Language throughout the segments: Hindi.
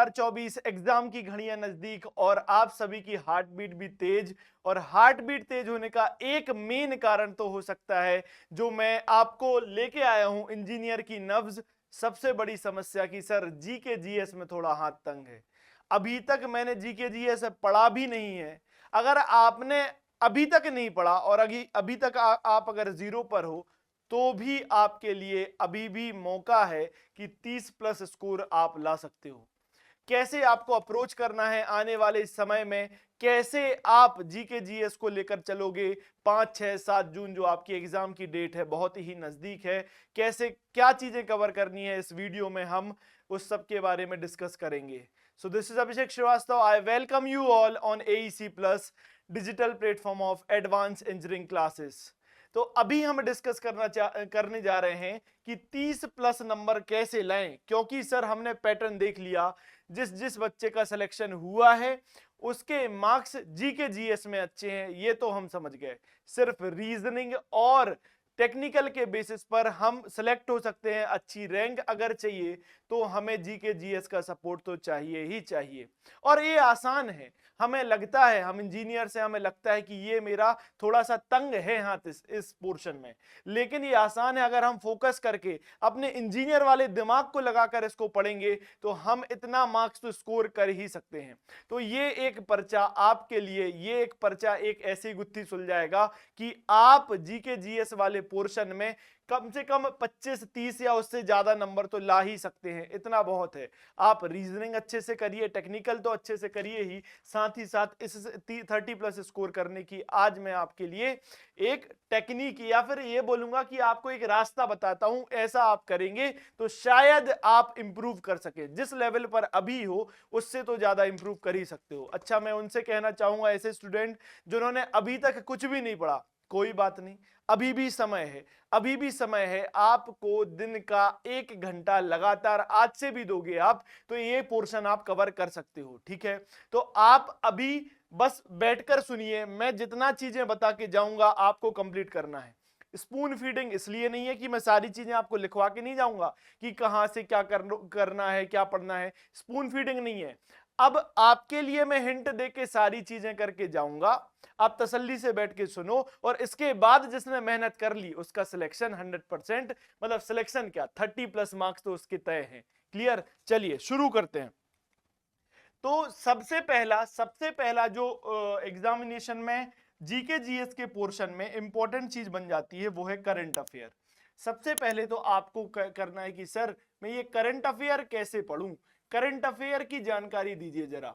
2024 एग्जाम की घड़ियां नजदीक और आप सभी की हार्ट बीट भी तेज। और हार्ट बीट तेज होने का एक मेन कारण तो हो सकता है जो मैं आपको लेके आया हूं, इंजीनियर की नब्ज। सबसे बड़ी समस्या की सर जीके जीएस में थोड़ा हाथ तंग है। अभी तक मैंने जीके जीएस पढ़ा भी नहीं है। अगर आपने अभी तक नहीं पढ़ा और अभी तक आप अगर जीरो पर हो तो भी आपके लिए अभी भी मौका है कि 30 प्लस स्कोर आप ला सकते हो। कैसे आपको अप्रोच करना है आने वाले समय में, कैसे आप जीके जीएस को लेकर चलोगे। 5 6 7 जून जो आपकी एग्जाम की डेट है बहुत ही नजदीक है। कैसे क्या चीजें कवर करनी है इस वीडियो में हम उस सब के बारे में डिस्कस करेंगे। So this is Abhishek Srivastava. I welcome you all on AEC plus digital platform of advance engineering classes. तो अभी हम डिस्कस करने जा रहे हैं कि 30 प्लस नंबर कैसे लाएं, क्योंकि सर हमने पैटर्न देख लिया। जिस जिस बच्चे का सिलेक्शन हुआ है उसके मार्क्स जीके जीएस में अच्छे हैं, ये तो हम समझ गए। सिर्फ रीजनिंग और टेक्निकल के बेसिस पर हम सिलेक्ट हो सकते हैं। अच्छी रैंक अगर चाहिए तो हमें जीके जीएस का सपोर्ट तो चाहिए ही चाहिए। और ये आसान है, हमें लगता है, हम इंजीनियर से हमें लगता है कि ये मेरा थोड़ा सा तंग है हाथ इस पोर्शन में, लेकिन ये आसान है। अगर हम फोकस करके अपने इंजीनियर वाले दिमाग को लगाकर इसको पढ़ेंगे तो हम इतना मार्क्स तो स्कोर कर ही सकते हैं। तो ये एक पर्चा आपके लिए, ये एक पर्चा एक ऐसी गुत्थी सुलझाएगा कि आप जीके जीएस वाले पोर्शन में कम से कम 25 30 या उससे ज्यादा नंबर तो ला ही सकते हैं। इतना बहुत है। आप रीजनिंग अच्छे से करिए, टेक्निकल तो अच्छे से करिए ही, साथ ही साथ इस 30 प्लस स्कोर करने की आज मैं आपके लिए एक टेक्निक या फिर ये बोलूंगा कि आपको एक रास्ता बताता हूं। ऐसा आप करेंगे तो शायद आप इंप्रूव कर सके। जिस लेवल पर अभी हो उससे तो ज्यादा इंप्रूव कर ही सकते हो। अच्छा, मैं उनसे कहना चाहूंगा, ऐसे स्टूडेंट जिन्होंने अभी तक कुछ भी नहीं पढ़ा, कोई बात नहीं, अभी भी समय है। अभी भी समय है। आपको दिन का 1 घंटा लगातार आज से भी दोगे आप तो ये पोर्शन आप कवर कर सकते हो। ठीक है, तो आप अभी बस बैठकर सुनिए, मैं जितना चीजें बता के जाऊंगा आपको कंप्लीट करना है। स्पून फीडिंग इसलिए नहीं है कि मैं सारी चीजें आपको लिखवा के नहीं जाऊंगा कि कहां से क्या करना है, क्या पढ़ना है। स्पून फीडिंग नहीं है। अब आपके लिए मैं हिंट दे के सारी चीजें करके जाऊंगा, आप तसल्ली से बैठ के सुनो और इसके बाद जिसने मेहनत कर ली उसका सिलेक्शन 100%, मतलब सिलेक्शन क्या 30 प्लस मार्क्स तो उसके तय हैं। क्लियर, चलिए शुरू करते हैं। तो सबसे पहला जो एग्जामिनेशन में जीके जीएस के पोर्शन में इंपॉर्टेंट चीज बन जाती है वो है करंट अफेयर। सबसे पहले तो आपको करना है कि सर मैं ये करंट अफेयर कैसे पढूं। करंट अफेयर की जानकारी दीजिए जरा।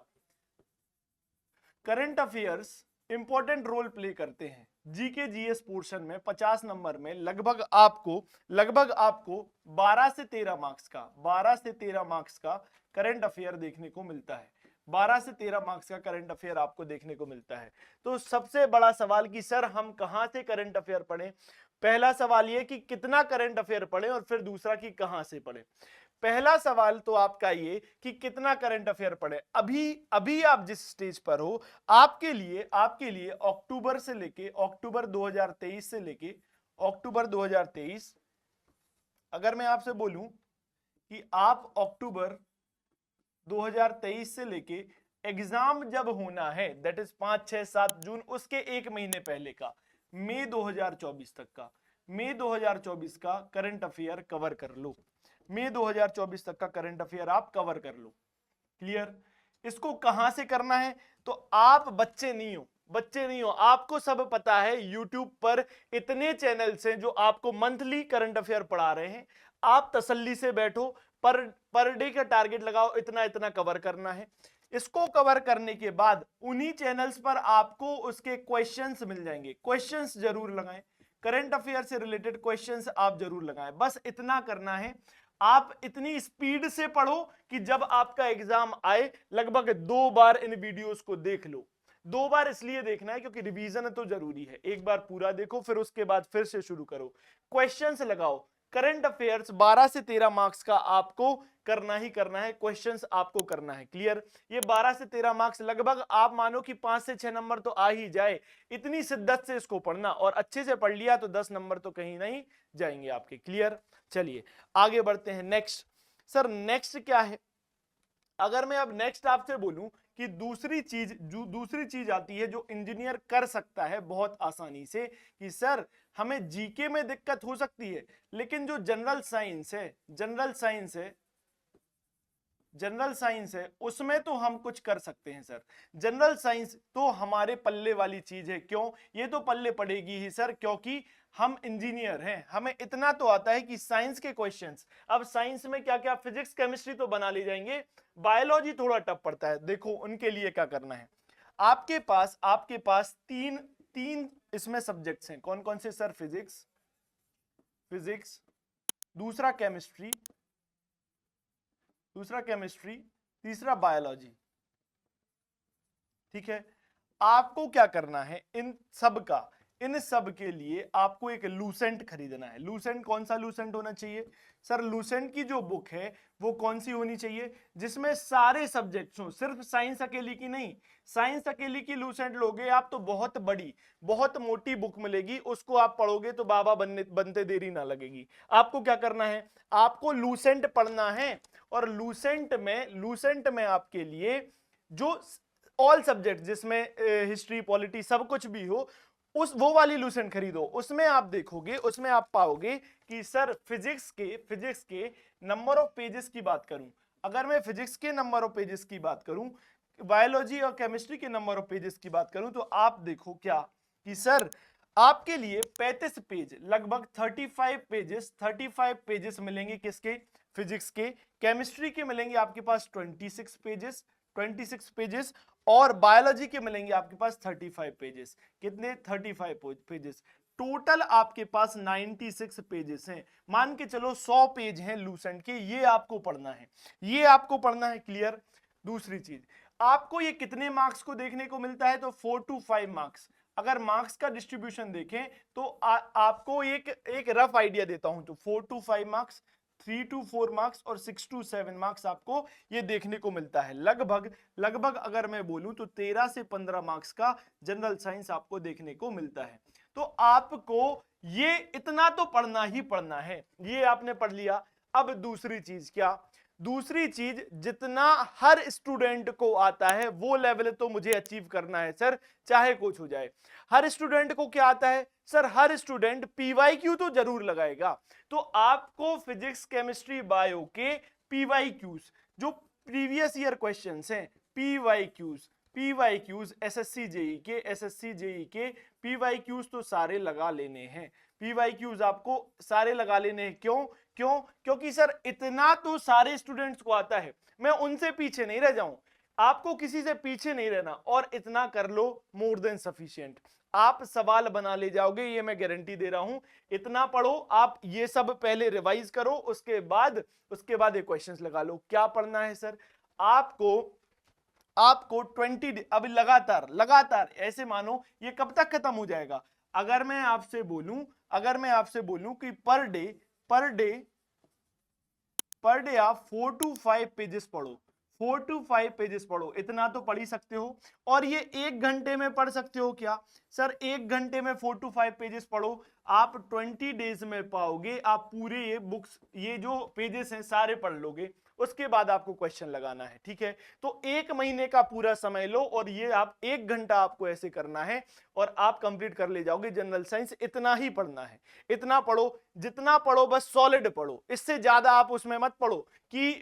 Current affairs important role play करते हैं जीके जीएस पोर्शन में। 50 नंबर में लगभग आपको 12 से 13 मार्क्स का करंट अफेयर देखने को मिलता है। 12 से 13 मार्क्स का करंट अफेयर आपको देखने को मिलता है। तो सबसे बड़ा सवाल कि सर हम कहां से करंट अफेयर पढ़ें। पहला सवाल यह कि कितना करंट अफेयर पढ़ें और फिर दूसरा कि कहां से पढ़ें। पहला सवाल तो आपका ये कि कितना करंट अफेयर पढ़े। अभी अभी आप जिस स्टेज पर हो, आपके लिए अक्टूबर 2023 से लेके अक्टूबर 2023, अगर मैं आपसे बोलूं कि आप अक्टूबर 2023 से लेके एग्जाम जब होना है दैट इज 5 6 7 जून, उसके एक महीने पहले का मई 2024 तक का, मई 2024 का करंट अफेयर कवर कर लो। मई 2024 तक का करंट अफेयर आप कवर कर लो। क्लियर, इसको कहां से करना है। तो आप बच्चे नहीं हो, आपको सब पता है। यूट्यूब पर इतने चैनल्स हैं जो आपको मंथली करंट अफेयर पढ़ा रहे हैं। आप तसल्ली से बैठो, पर डे का टारगेट लगाओ, इतना इतना कवर करना है। इसको कवर करने के बाद उन्हीं चैनल्स पर आपको उसके क्वेश्चंस मिल जाएंगे। क्वेश्चंस जरूर लगाएं, करंट अफेयर से रिलेटेड क्वेश्चंस आप जरूर लगाएं। बस इतना करना है। आप इतनी स्पीड से पढ़ो कि जब आपका एग्जाम आए लगभग 2 बार इन वीडियोस को देख लो। 2 बार इसलिए देखना है क्योंकि रिवीजन तो जरूरी है। एक बार पूरा देखो फिर उसके बाद फिर से शुरू करो, क्वेश्चंस लगाओ। करंट अफेयर्स 12 से 13 मार्क्स का आपको करना ही करना है, क्वेश्चंस आपको करना है। क्लियर, ये 12 से 13 मार्क्स लगभग आप मानो कि 5 से 6 नंबर तो आ ही जाए। इतनी शिद्दत से इसको पढ़ना, और अच्छे से पढ़ लिया तो 10 नंबर तो कहीं नहीं जाएंगे आपके। क्लियर, चलिए आगे बढ़ते हैं। नेक्स्ट, सर नेक्स्ट क्या है। अगर मैं अब नेक्स्ट आपसे बोलूं कि दूसरी चीज आती है जो इंजीनियर कर सकता है बहुत आसानी से, कि सर हमें जीके में दिक्कत हो सकती है, लेकिन जो जनरल साइंस है उसमें तो हम कुछ कर सकते हैं सर। जनरल साइंस तो हमारे पल्ले वाली चीज है। क्यों? ये तो पल्ले पड़ेगी ही सर, क्योंकि हम इंजीनियर हैं, हमें इतना तो आता है कि साइंस के क्वेश्चंस, अब साइंस में क्या क्या, फिजिक्स केमिस्ट्री तो बना ले जाएंगे, बायोलॉजी थोड़ा टफ पड़ता है। देखो उनके लिए क्या करना है, आपके पास तीन तीन इसमें सब्जेक्ट्स हैं। कौन कौन से सर? फिजिक्स, फिजिक्स, दूसरा केमिस्ट्री, तीसरा बायोलॉजी। ठीक है, आपको क्या करना है, इन सब के लिए आपको एक लूसेंट खरीदना है। लूसेंट, कौन सा लूसेंट होना चाहिए सर? लूसेंट की जो बुक है वो कौन सी होनी चाहिए, जिसमें सारे सब्जेक्ट्स हो, सिर्फ साइंस अकेली की नहीं। साइंस अकेली की लूसेंट लोगे आप तो बहुत बड़ी, बहुत मोटी बुक मिलेगी, उसको आप पढ़ोगे तो बाबा बनते देरी ना लगेगी। आपको क्या करना है, आपको लूसेंट पढ़ना है, और लूसेंट में आपके लिए जो ऑल सब्जेक्ट जिसमें हिस्ट्री, पॉलिटी सब कुछ भी हो, वो वाली लूसेंट खरीदो। उसमें आप देखोगे, उसमें आप पाओगे कि सर फिजिक्स के नंबर ऑफ पेजेस की बात करूं, अगर मैं फिजिक्स के नंबर ऑफ पेजेस की बात करूं, बायोलॉजी और केमिस्ट्री के नंबर ऑफ पेजेस की बात करूं, तो आप देखो क्या कि सर आपके लिए 35 पेज, लगभग 35 पेजेस मिलेंगे। किसके? फिजिक्स के। केमिस्ट्री के मिलेंगे आपके पास 26 पेजेस, और बायोलॉजी के मिलेंगे आपके पास 35 पेजेस। कितने? 35 पेजेस। टोटल आपके पास 96 पेजेस हैं। मान के चलो 100 पेज हैं लूसेंट के, ये आपको पढ़ना है। क्लियर? दूसरी चीज, आपको ये कितने मार्क्स को देखने को मिलता है, तो 4 to 5 मार्क्स। अगर मार्क्स का डिस्ट्रीब्यूशन देखें तो आपको एक रफ आइडिया देता हूं, तो 4 to 5 मार्क्स, 3 to 4 मार्क्स और 6 to 7 मार्क्स आपको ये देखने को मिलता है। लगभग अगर मैं बोलूं तो 13 से 15 मार्क्स का जनरल साइंस आपको देखने को मिलता है। तो आपको ये इतना तो पढ़ना ही पढ़ना है, ये आपने पढ़ लिया। अब दूसरी चीज क्या? दूसरी चीज, जितना हर स्टूडेंट को आता है वो लेवल तो मुझे अचीव करना है सर, चाहे कुछ हो जाए। हर स्टूडेंट को क्या आता है सर? हर स्टूडेंट पीवाईक्यू तो जरूर लगाएगा। तो आपको फिजिक्स, केमिस्ट्री, बायो के पीवाईक्यूज, जो प्रीवियस ईयर क्वेश्चंस हैं, पीवाईक्यूज एसएससी जेई के पीवाईक्यूज तो सारे लगा लेने हैं। पीवाईक्यूज आपको सारे लगा लेने हैं। क्योंकि सर इतना तो सारे स्टूडेंट्स को आता है, मैं उनसे पीछे नहीं रह जाऊं, आपको किसी से पीछे नहीं रहना, और इतना कर लो, मोर देन सफिशिएंट। आप सवाल बना ले जाओगे, ये मैं गारंटी दे रहा हूं। इतना पढ़ो आप, ये सब पहले रिवाइज करो, उसके बाद ये क्वेश्चंस लगा लो। क्या पढ़ना है सर? आपको 20 अभी लगातार ऐसे मानो ये कब तक खत्म हो जाएगा? अगर मैं आपसे बोलूं कि पर डे आप 4 to 5 पेजेस पढ़ो, 4 to 5 पेजेस पढ़ो, इतना तो पढ़ ही सकते हो। और ये 1 घंटे में पढ़ सकते हो क्या सर? 1 घंटे में 4 to 5 पेजेस पढ़ो, आप 20 डेज में पाओगे, आप पूरे ये जो पेजेस हैं सारे पढ़ लोगे। उसके बाद आपको क्वेश्चन लगाना है। ठीक है, तो 1 महीने का पूरा समय लो, और ये आप 1 घंटा आपको ऐसे करना है, और आप कंप्लीट कर ले जाओगे जनरल साइंस। इतना ही पढ़ना है, इतना पढ़ो, जितना पढ़ो बस सॉलिड पढ़ो, इससे ज्यादा आप उसमें मत पढ़ो कि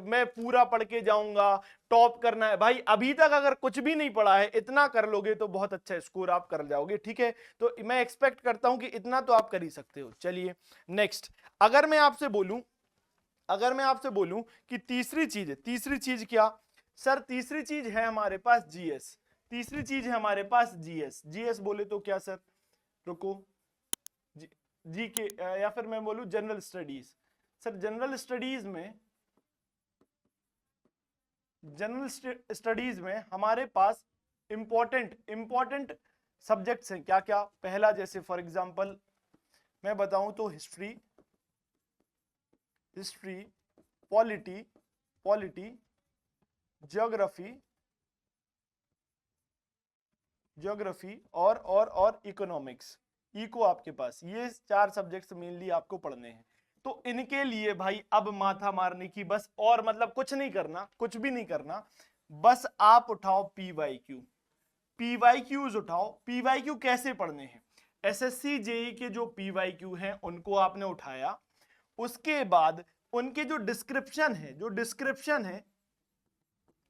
मैं पूरा पढ़ के जाऊंगा, टॉप करना है। भाई अभी तक अगर कुछ भी नहीं पढ़ा है, इतना कर लोगे तो बहुत अच्छा स्कोर आप कर जाओगे। ठीक है, तो मैं एक्सपेक्ट करता हूं कि इतना तो आप कर ही सकते हो। चलिए नेक्स्ट, अगर मैं आपसे बोलूं कि तीसरी चीज क्या सर? तीसरी चीज है हमारे पास जीएस बोले तो क्या सर? रुको, जी के, या फिर मैं बोलूं general studies. Sir general studies में हमारे पास इंपॉर्टेंट सब्जेक्ट्स हैं क्या क्या? पहला, जैसे फॉर एग्जांपल मैं बताऊं तो हिस्ट्री, पॉलिटी, ज्योग्राफी और इकोनॉमिक्स, इको। आपके पास ये 4 सब्जेक्ट्स मेनली आपको पढ़ने हैं। तो इनके लिए भाई अब माथा मारने की बस, और मतलब कुछ नहीं करना, कुछ भी नहीं करना, बस आप उठाओ पीवाईक्यू, पीवाईक्यूज उठाओ। पीवाईक्यू कैसे पढ़ने हैं? एसएससी जेई के जो पीवाईक्यू हैं उनको आपने उठाया, उसके बाद उनके जो डिस्क्रिप्शन है, जो डिस्क्रिप्शन है,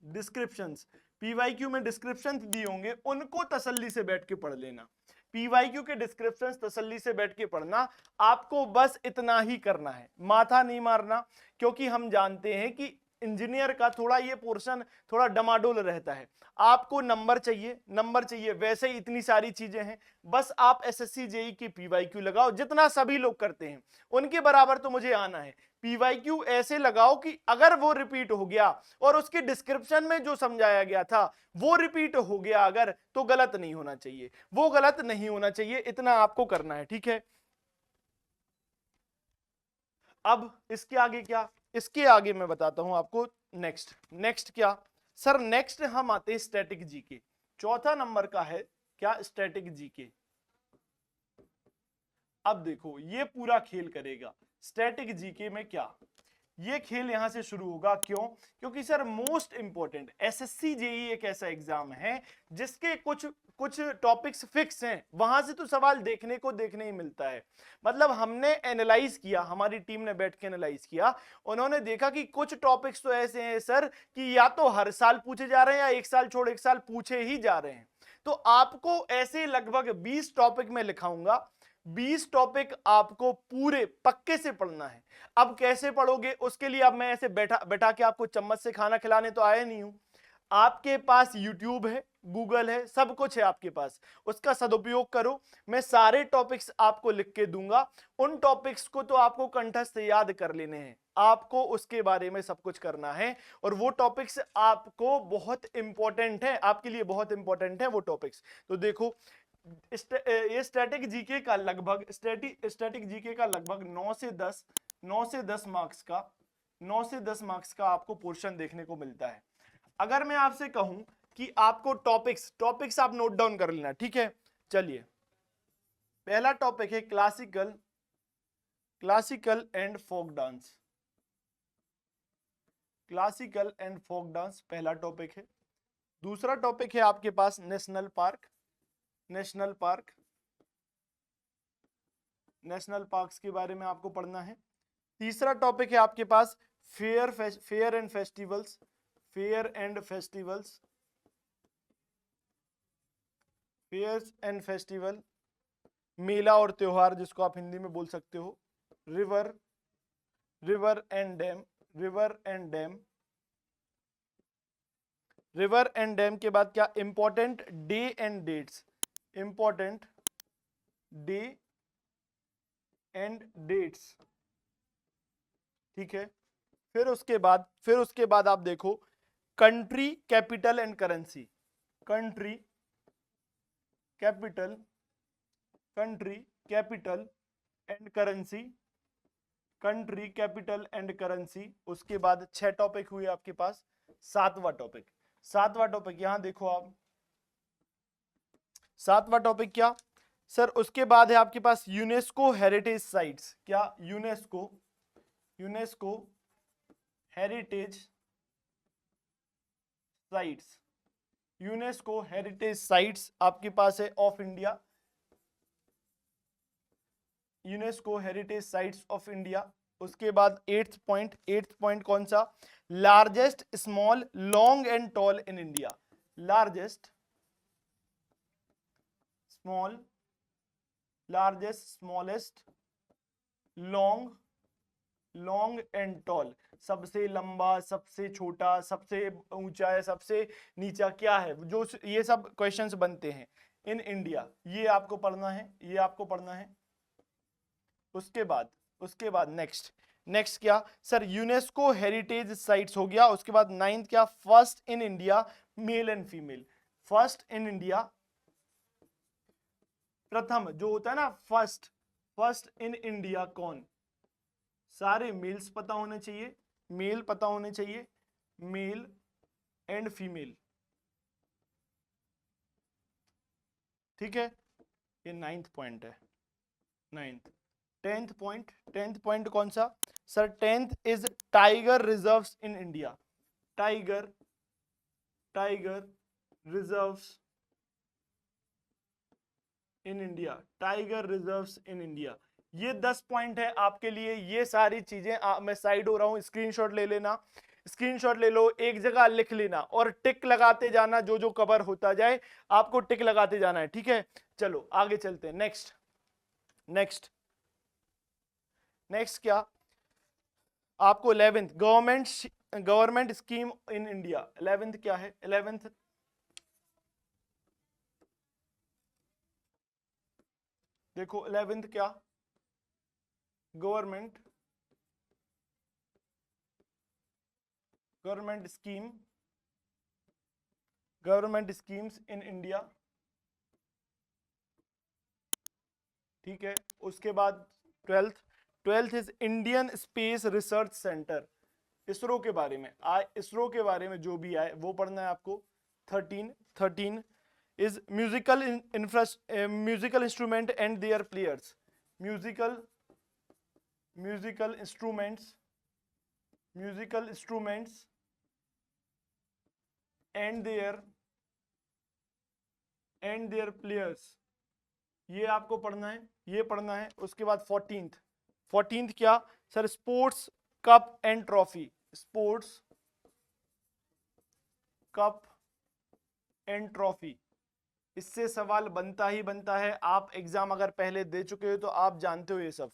डिस्क्रिप्शंस, पीवाईक्यू में डिस्क्रिप्शन दिए होंगे, उनको तसल्ली से बैठ के पढ़ लेना। पीवाईक्यू के डिस्क्रिप्शंस तसल्ली से बैठ के पढ़ना, आपको बस इतना ही करना है, माथा नहीं मारना, क्योंकि हम जानते हैं कि इंजीनियर का थोड़ा ये पोर्शन थोड़ा डमाडोल रहता है। आपको नंबर चाहिए, नंबर चाहिए, वैसे ही इतनी सारी चीजें हैं, बस आप एसएससी जेई की पीवाईक्यू लगाओ, जितना सभी लोग करते हैं उनके बराबर तो मुझे आना है। पीवाईक्यू ऐसे लगाओ कि अगर वो रिपीट हो गया और उसके डिस्क्रिप्शन में जो समझाया गया था वो रिपीट हो गया अगर, तो गलत नहीं होना चाहिए, वो गलत नहीं होना चाहिए, इतना आपको करना है, ठीक है। अब इसके आगे क्या? इसके आगे मैं बताता हूं आपको। नेक्स्ट, नेक्स्ट क्या सर? नेक्स्ट हम आते हैं स्टैटिक जीके। चौथा नंबर का है क्या? Static GK. अब देखो ये पूरा खेल करेगा स्टैटिक जीके में। क्या ये खेल यहां से शुरू होगा? क्यों? क्योंकि sir most important SSC JE एक ऐसा एग्जाम है जिसके कुछ कुछ टॉपिक्स फिक्स हैं, वहां से तो सवाल देखने ही मिलता है। मतलब हमने एनालाइज किया, हमारी टीम ने बैठ के एनालाइज किया, उन्होंने देखा कि कुछ टॉपिक्स तो ऐसे हैं सर कि या तो हर साल पूछे जा रहे हैं या एक साल छोड़ एक साल पूछे ही जा रहे हैं। तो आपको ऐसे लगभग 20 टॉपिक में लिखाऊंगा, 20 टॉपिक आपको पूरे पक्के से पढ़ना है। अब कैसे पढ़ोगे उसके लिए, अब मैं ऐसे बैठा बैठा के आपको चम्मच से खाना खिलाने तो आया नहीं हूं। आपके पास यूट्यूब है, गूगल है, सब कुछ है आपके पास, उसका सदुपयोग करो। मैं सारे टॉपिक्स आपको लिख के दूंगा, उन टॉपिक्स को तो आपको कंठस्थ याद कर लेने हैं, आपको उसके बारे में सब कुछ करना है। और वो टॉपिक्स आपको बहुत इंपॉर्टेंट है, आपके लिए बहुत इंपॉर्टेंट है वो टॉपिक्स। तो देखो ये स्टैटिक जीके का लगभग स्टैटिक जीके का लगभग 9 से 10 मार्क्स का 9 से 10 मार्क्स का आपको पोर्शन देखने को मिलता है। अगर मैं आपसे कहूं कि आपको टॉपिक्स टॉपिक्स आप नोट डाउन कर लेना, ठीक है। चलिए, पहला टॉपिक है classical and folk dance. Classical and folk dance पहला टॉपिक है। दूसरा टॉपिक है आपके पास national park, national park, national parks के बारे में आपको पढ़ना है। तीसरा टॉपिक है आपके पास fair and festivals, fair and festivals, fairs and festival, मेला और त्योहार जिसको आप हिंदी में बोल सकते हो। River, river and dam, river and dam, river and dam के बाद क्या? Important day and dates, important day and dates, ठीक है। फिर उसके बाद आप देखो country capital and currency, country capital, country capital and currency, country capital and currency. उसके बाद 6 टॉपिक हुए आपके पास। सातवां टॉपिक, सातवां टॉपिक यहां देखो आप, सातवां टॉपिक क्या सर? उसके बाद है आपके पास यूनेस्को हेरिटेज साइट्स। क्या? UNESCO, UNESCO heritage sites, UNESCO heritage sites आपके पास है of India, UNESCO heritage sites of India. उसके बाद एट्थ पॉइंट कौन सा? Largest small long and tall in India, largest small, largest smallest, long, long and tall, सबसे लंबा, सबसे छोटा, सबसे ऊंचा है, सबसे नीचा, क्या है जो ये सब क्वेश्चंस बनते हैं इन इंडिया, ये आपको पढ़ना है, ये आपको पढ़ना है। उसके बाद नेक्स्ट, नेक्स्ट क्या सर? यूनेस्को हेरिटेज साइट्स हो गया। उसके बाद 9th क्या? First in India male and female, first in India, प्रथम जो होता है ना फर्स्ट, फर्स्ट इन इंडिया कौन? सारे मेल्स पता होने चाहिए, मेल पता होने चाहिए, मेल एंड फीमेल, ठीक है। ये 9th पॉइंट है, 9th। टेंथ पॉइंट कौन सा sir? Tenth is tiger reserves in India. Tiger reserves in India. Tiger reserves in India. ये 10 पॉइंट है आपके लिए। ये सारी चीजें मैं साइड हो रहा हूं, स्क्रीनशॉट ले लेना, स्क्रीनशॉट ले लो, एक जगह लिख लेना और टिक लगाते जाना। जो जो कवर होता जाए आपको टिक लगाते जाना है, ठीक है। चलो आगे चलते हैं। नेक्स्ट नेक्स्ट नेक्स्ट क्या आपको 11th government scheme in India. 11th क्या है? 11th देखो 11th क्या? गवर्नमेंट स्कीम्स इन इंडिया, ठीक है। उसके बाद 12th is Indian space research centre. ISRO के बारे में इसरो के बारे में जो भी आए वो पढ़ना है आपको। 13 is musical instrument and their players. Musical instruments and their players, ये आपको पढ़ना है, ये पढ़ना है। उसके बाद 14th क्या sir? Sports cup and trophy. Sports cup and trophy, इससे सवाल बनता ही बनता है। आप एग्जाम अगर पहले दे चुके हो तो आप जानते हो ये सब।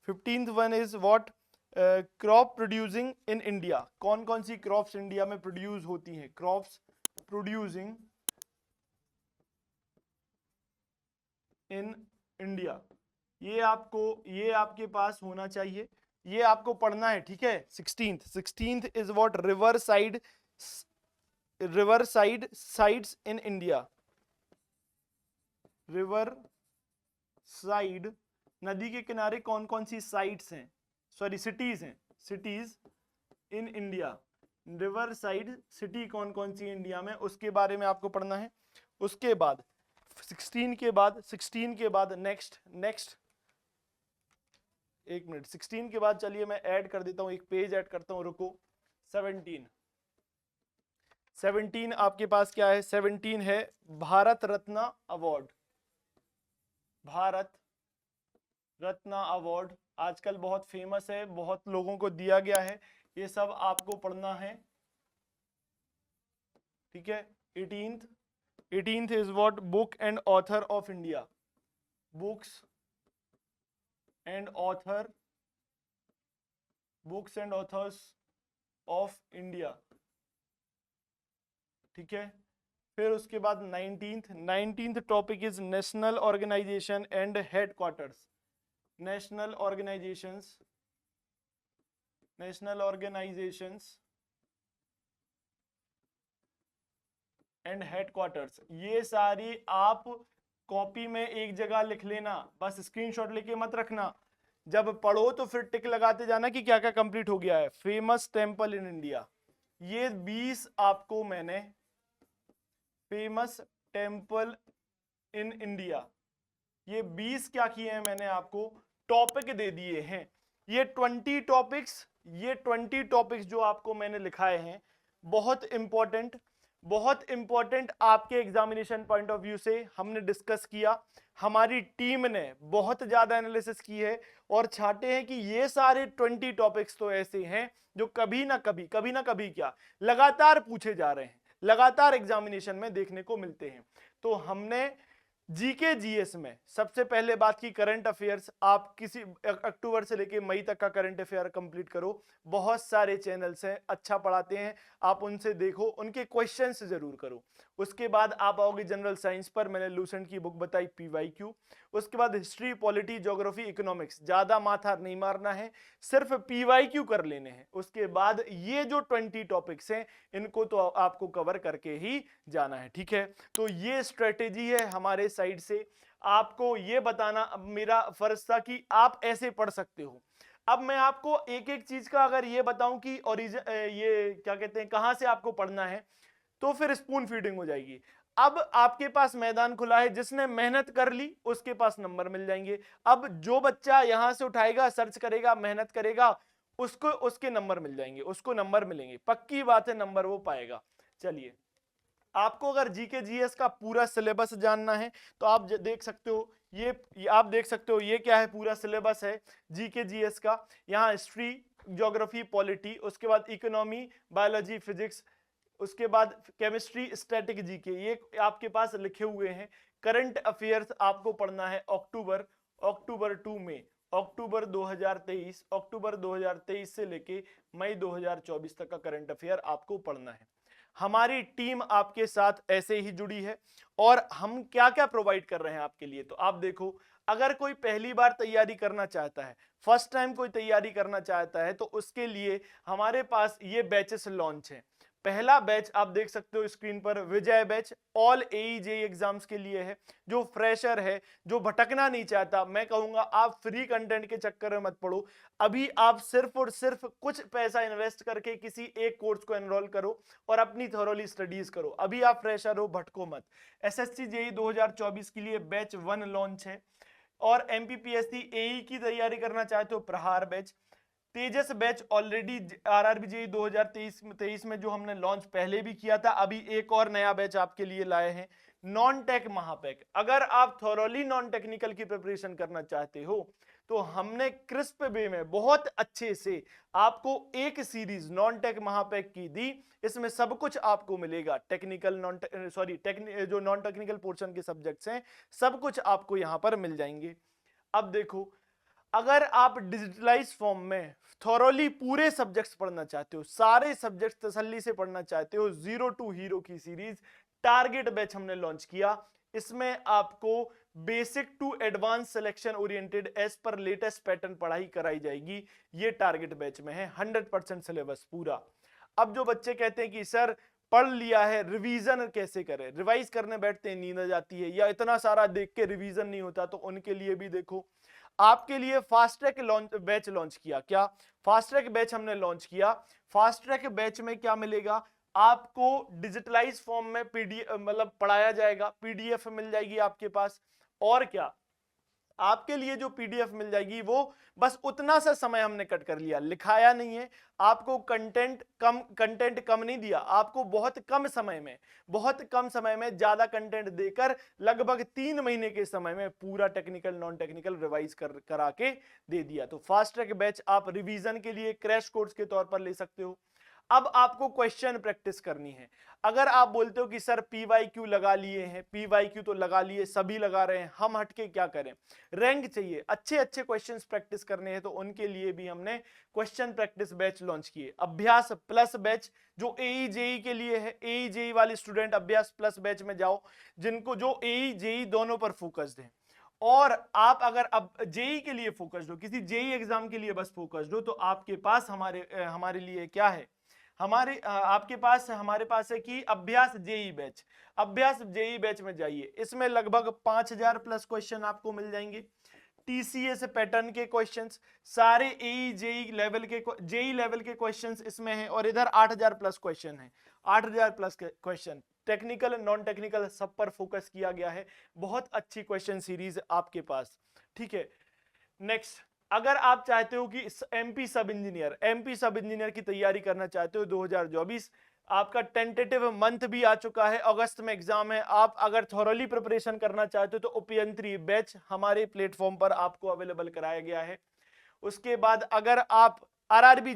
15th one is what? Crop producing in India. कौन कौन सी क्रॉप्स इंडिया में प्रोड्यूस होती हैं? क्रॉप्स प्रोड्यूसिंग इन इंडिया, ये आपके पास होना चाहिए, ये आपको पढ़ना है, ठीक है। 16th is what? River side sides in India. River side, नदी के किनारे कौन कौन सी साइट्स हैं, सॉरी सिटीज हैं, cities in India. River side city कौन कौन सी इंडिया में, उसके बारे में आपको पढ़ना है। उसके बाद 16 के बाद नेक्स्ट एक मिनट, 16 के बाद चलिए मैं ऐड कर देता हूं, एक पेज ऐड करता हूं, रुको। 17 आपके पास क्या है? 17 है भारत रत्न अवार्ड। भारत रत्न अवार्ड आजकल बहुत फेमस है, बहुत लोगों को दिया गया है, ये सब आपको पढ़ना है, ठीक है। 18th is what? Book and author of India. Books and authors of India, ठीक है। फिर उसके बाद 19th topic is national organisation and headquarters. National organisations and headquarters, ये सारी आप कॉपी में एक जगह लिख लेना, बस स्क्रीनशॉट लेके मत रखना। जब पढ़ो तो फिर टिक लगाते जाना कि क्या क्या कंप्लीट हो गया है। फेमस टेम्पल इन इंडिया, ये 20 आपको मैंने फेमस टेम्पल इन इंडिया, ये 20 क्या किए हैं मैंने आपको? टॉपिक दे दिए हैं। ये 20 टॉपिक्स जो आपको मैंने लिखाए हैं, बहुत इंपॉर्टेंट आपके एग्जामिनेशन पॉइंट ऑफ व्यू से हमने डिस्कस किया। हमारी टीम ने बहुत ज्यादा एनालिसिस की है और छांटे हैं कि ये सारे 20 टॉपिक्स तो ऐसे हैं जो कभी ना कभी क्या लगातार पूछे जा रहे हैं, लगातार एग्जामिनेशन में देखने को मिलते हैं। तो हमने जीके जीएस में सबसे पहले बात की करंट अफेयर्स। आप किसी अक्टूबर से लेके मई तक का करंट अफेयर कंप्लीट करो, बहुत सारे चैनल्स हैं, अच्छा पढ़ाते हैं, आप उनसे देखो, उनके क्वेश्चंस जरूर करो। उसके बाद आप आओगे जनरल साइंस पर, मैंने लूसेंट की बुक बताई पीवाईक्यू। उसके बाद हिस्ट्री, पॉलिटी, ज्योग्राफी, इकोनॉमिक्स, ज्यादा माथा नहीं मारना है, सिर्फ पीवाईक्यू कर लेने हैं। उसके बाद ये जो 20 टॉपिक्स हैं इनको तो आपको कवर करके ही जाना है, ठीक है। तो ये स्ट्रेटेजी है हमारे साइड से, आपको ये बताना मेरा फर्ज था कि आप ऐसे पढ़ सकते हो। अब मैं आपको एक एक चीज का अगर ये बताऊं कि ओरिजिन ये क्या कहते हैं, कहां से आपको पढ़ना है, तो फिर स्पून फीडिंग हो जाएगी। अब आपके पास मैदान खुला है, जिसने मेहनत कर ली उसके पास नंबर मिल जाएंगे। अब जो बच्चा यहां से उठाएगा, सर्च करेगा, मेहनत करेगा, उसको उसके नंबर मिल जाएंगे, उसको नंबर मिलेंगे, पक्की बात है, नंबर वो पाएगा। चलिए, आपको अगर जीके जीएस का पूरा सिलेबस जानना है तो आप देख सकते हो, ये आप देख सकते हो, ये क्या है, पूरा सिलेबस है जीके जीएस का। यहाँ हिस्ट्री, ज्योग्राफी, पॉलिटी, उसके बाद इकोनॉमी, बायोलॉजी, फिजिक्स, उसके बाद केमिस्ट्री, स्टैटिक, जीके, ये आपके पास लिखे हुए हैं। करंट अफेयर्स आपको पढ़ना है अक्टूबर टू में, अक्टूबर 2023, अक्टूबर 2023 से लेके मई 2024 तक का करंट अफेयर आपको पढ़ना है। हमारी टीम आपके साथ ऐसे ही जुड़ी है और हम क्या क्या प्रोवाइड कर रहे हैं आपके लिए, तो आप देखो, अगर कोई पहली बार तैयारी करना चाहता है, फर्स्ट टाइम कोई तैयारी करना चाहता है, तो उसके लिए हमारे पास ये बैचेस लॉन्च हैं। पहला बैच आप देख सकते हो स्क्रीन पर, विजय बैच, ऑल एईजेई एग्जाम्स के लिए है। जो फ्रेशर है, जो भटकना नहीं चाहता, मैं कहूंगा आप फ्री कंटेंट के चक्कर में मत पड़ो। अभी आप सिर्फ और सिर्फ कुछ पैसा इन्वेस्ट करके किसी एक कोर्स को एनरोल करो और अपनी थॉरोली स्टडीज करो। अभी आप फ्रेशर हो, भटको मत। एसएससी जेई 2024 के लिए बैच 1 लॉन्च है। और एमपीपीएससी एई की तैयारी करना चाहते हो, प्रहार बैच। तेजस बैच ऑलरेडी आरआरबी जेई 2023 में जो हमने लॉन्च पहले भी किया था, अभी एक और नया बैच आपके लिए लाए हैं, नॉन टेक महापैक। अगर आप थॉरोली नॉन टेक्निकल की प्रिपरेशन करना चाहते हो तो हमने क्रिस्प वे में बहुत अच्छे से आपको एक सीरीज नॉन टेक महापैक की दी। इसमें सब कुछ आपको मिलेगा, टेक्निकल जो नॉन टेक्निकल पोर्शन के सब्जेक्ट्स हैं, सब कुछ आपको यहां पर मिल जाएंगे। अब देखो, अगर आप डिजिटलाइज फॉर्म में थॉरोली पूरे सब्जेक्ट्स पढ़ना चाहते हो, सारे सब्जेक्ट्स तसल्ली से पढ़ना चाहते हो, जीरो टू हीरो की सीरीज टारगेट बैच हमने लॉन्च किया। इसमें आपको basic to advance selection oriented as पर लेटेस्ट पैटर्न पढ़ाई कराई जाएगी। ये टारगेट बैच में है, 100% सिलेबस पूरा। अब जो बच्चे कहते हैं कि सर पढ़ लिया है, रिवीजन कैसे करें, रिवाइज करने बैठते हैं नींद आ जाती है, या इतना सारा देख के रिवीजन नहीं होता, तो उनके लिए भी देखो, आपके लिए फास्ट ट्रैक बैच लॉन्च किया। क्या फास्ट ट्रैक बैच हमने लॉन्च किया? फास्ट ट्रैक बैच में क्या मिलेगा आपको, डिजिटलाइज फॉर्म में पीडीएफ मतलब पढ़ाया जाएगा, पीडीएफ मिल जाएगी आपके पास। और क्या, आपके लिए जो पीडीएफ मिल जाएगी वो बस उतना सा समय हमने कट कर लिया, लिखाया नहीं है आपको, कंटेंट कम नहीं दिया आपको, बहुत कम समय में ज्यादा कंटेंट देकर लगभग 3 महीने के समय में पूरा टेक्निकल नॉन टेक्निकल रिवाइज करा के दे दिया। तो फास्ट ट्रैक बैच आप रिवीजन के लिए क्रैश कोर्स के तौर पर ले सकते हो। अब आपको क्वेश्चन प्रैक्टिस करनी है। अगर आप बोलते हो कि सर पीवाईक्यू लगा लिए हैं, पीवाईक्यू तो लगा लिए, सभी लगा रहे हैं, हम हटके क्या करें, रैंक चाहिए, अच्छे अच्छे क्वेश्चंस प्रैक्टिस करने हैं, तो उनके लिए भी हमने क्वेश्चन प्रैक्टिस बैच लॉन्च किए। अभ्यास प्लस बैच जो एई जेई के लिए है, एई जेई वाले स्टूडेंट अभ्यास प्लस बैच में जाओ, जिनको जो एई जेई दोनों पर फोकस्ड है। और आप अगर अब जेई के लिए फोकस्ड हो, किसी जेई एग्जाम के लिए बस फोकस्ड हो, तो आपके पास हमारे लिए क्या है, आपके पास हमारे पास है कि अभ्यास जेई बैच। अभ्यास जेई बैच में जाइए, इसमें लगभग 5000 प्लस क्वेश्चन आपको मिल जाएंगे, टीसीएस पैटर्न के क्वेश्चंस, सारे एई जेई लेवल के क्वेश्चंस इसमें हैं, और इधर 8000 प्लस क्वेश्चन है, 8000 plus question technical non technical सब पर फोकस किया गया है। बहुत अच्छी क्वेश्चन सीरीज आपके पास, ठीक है। नेक्स्ट, अगर आप चाहते हो कि एमपी सब इंजीनियर की तैयारी करना चाहते हो 2024, आपका टेंटेटिव मंथ भी आ चुका है, अगस्त में एग्जाम है, आप अगर थॉरली प्रिपरेशन करना चाहते हो तो उपयंत्री बैच हमारे प्लेटफॉर्म पर आपको अवेलेबल कराया गया है। उसके बाद अगर आप आरआरबी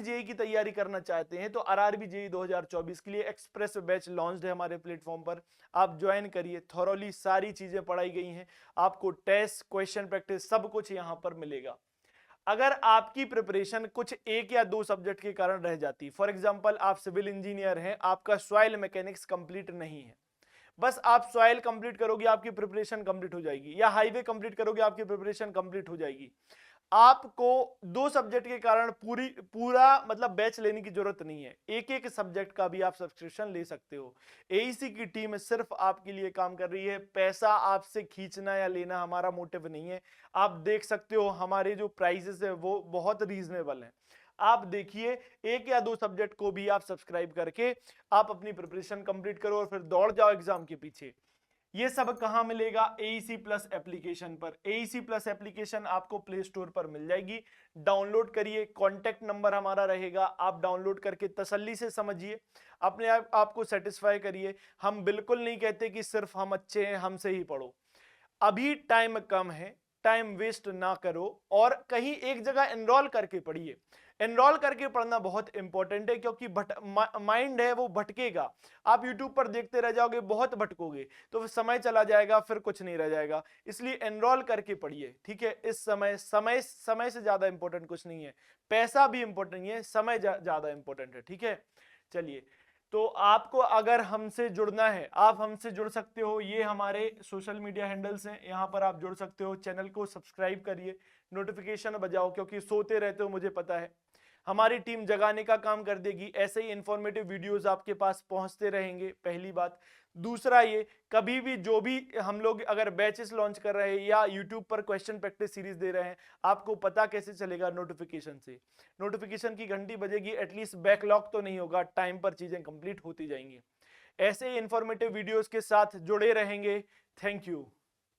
जेई की तैयारी करना चाहते हैं तो आरआरबी जेई 2024 के लिए एक्सप्रेस बैच लॉन्च्ड है हमारे प्लेटफॉर्म पर, आप ज्वाइन करिए। थॉरोली सारी चीजें पढ़ाई गई हैं, आपको टेस्ट, क्वेश्चन प्रैक्टिस सब कुछ यहां पर मिलेगा। अगर आपकी प्रिपरेशन कुछ एक या दो सब्जेक्ट के कारण रह जाती, फॉर एग्जांपल आप सिविल इंजीनियर हैं, आपका सॉइल मैकेनिक्स कंप्लीट नहीं है, बस आप सॉइल कंप्लीट करोगे आपकी प्रिपरेशन कंप्लीट हो जाएगी, या हाईवे कंप्लीट करोगे आपकी प्रिपरेशन कंप्लीट हो जाएगी। आपको 2 सब्जेक्ट के कारण पूरा मतलब बैच लेने की जरूरत नहीं है, एक एक सब्जेक्ट का भी आप सब्सक्रिप्शन ले सकते हो। एईसी की टीम सिर्फ आपके लिए काम कर रही है, पैसा आपसे खींचना या लेना हमारा मोटिव नहीं है। आप देख सकते हो हमारे जो प्राइसेस है वो बहुत रीजनेबल है। आप देखिए, एक या दो सब्जेक्ट को भी आप सब्सक्राइब करके आप अपनी प्रिपरेशन कंप्लीट करो और फिर दौड़ जाओ एग्जाम के पीछे। ये सब कहां मिलेगा? AEC प्लस एप्लीकेशन पर। AEC प्लस एप्लीकेशन आपको प्ले स्टोर पर मिल जाएगी, डाउनलोड करिए। कॉन्टेक्ट नंबर हमारा रहेगा, आप डाउनलोड करके तसल्ली से समझिए, अपने आपको सेटिस्फाई करिए। हम बिल्कुल नहीं कहते कि सिर्फ हम अच्छे हैं हमसे ही पढ़ो, अभी टाइम कम है, टाइम वेस्ट ना करो और कहीं एक जगह एनरोल करके पढ़िए। एनरोल करके पढ़ना बहुत इंपॉर्टेंट है, क्योंकि माइंड है वो भटकेगा। आप यूट्यूब पर देखते रह जाओगे, बहुत भटकोगे, तो फिर समय चला जाएगा, फिर कुछ नहीं रह जाएगा। इसलिए एनरोल करके पढ़िए, ठीक है। इस समय से ज्यादा इंपॉर्टेंट कुछ नहीं है, पैसा भी इंपॉर्टेंट नहीं है, समय ज्यादा इंपॉर्टेंट है, ठीक है। चलिए, तो आपको अगर हमसे जुड़ना है, आप हमसे जुड़ सकते हो। ये हमारे सोशल मीडिया हैंडल्स हैं, यहाँ पर आप जुड़ सकते हो। चैनल को सब्सक्राइब करिए, नोटिफिकेशन बजाओ, क्योंकि सोते रहते हो मुझे पता है। हमारी टीम जगाने का काम कर देगी, ऐसे ही इंफॉर्मेटिव वीडियोस आपके पास पहुंचते रहेंगे, पहली बात। दूसरा, ये कभी भी जो भी हम लोग अगर बैचेस लॉन्च कर रहे हैं या यूट्यूब पर क्वेश्चन प्रैक्टिस सीरीज दे रहे हैं, आपको पता कैसे चलेगा? नोटिफिकेशन से। नोटिफिकेशन की घंटी बजेगी, एटलीस्ट बैकलॉग तो नहीं होगा, टाइम पर चीजें कंप्लीट होती जाएंगी। ऐसे ही इंफॉर्मेटिव वीडियोस के साथ जुड़े रहेंगे। Thank you.